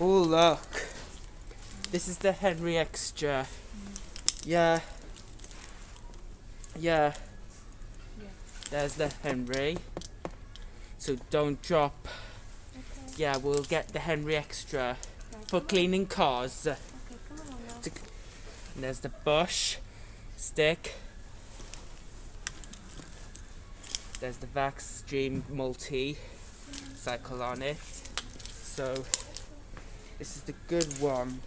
Oh look, this is the Henry extra. Yeah. There's the Henry. So don't drop. Okay. Yeah, we'll get the Henry extra for Come on. cleaning cars. Okay, come on now. And there's the Bush stick. There's the Vax Dream Multi cycle on it. So this is the good one.